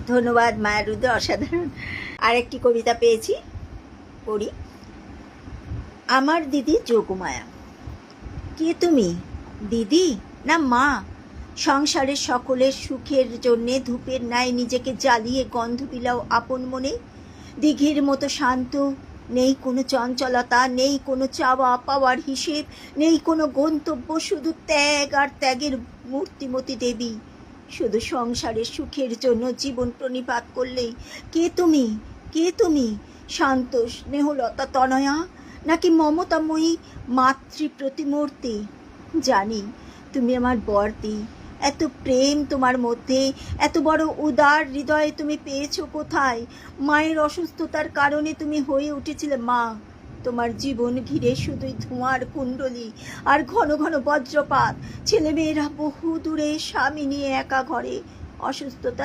ধন্যবাদ মায়ারুদ্র, অসাধারণ। আরেকটি কবিতা পেয়েছি, পড়ি। আমার দিদি যোগমায়া। কে তুমি, দিদি না মা? সংসারের সকলের সুখের জন্যে ধূপের ন্যায় নিজেকে জ্বালিয়ে গন্ধ বিলাও আপন মনে। দিঘির মতো শান্ত, নেই কোনো চঞ্চলতা, নেই কোনো চাওয়া পাওয়ার হিসেব, নেই কোনো গন্তব্য, শুধু ত্যাগ আর ত্যাগের মূর্তিমতী দেবী। শুধু সংসারের সুখের জন্য জীবন প্রণিপাত করলেই। কে তুমি, কে তুমি? শান্ত স্নেহলতা তনয়া, নাকি মমতাময়ী মাতৃ প্রতিমূর্তি? জানি তুমি আমার বর্দি। এত প্রেম তোমার মধ্যে, এত বড় উদার হৃদয়ে তুমি পেয়েছো কোথায়? মায়ের অসুস্থতার কারণে তুমি হয়ে উঠেছিলে মা। তোমার জীবন ঘিরে শুধুই ধোঁয়ার কুণ্ডলী আর ঘন ঘন বজ্রপাত। ছেলেমেয়েরা বহু দূরে, স্বামী নিয়ে একা ঘরে। অসুস্থতা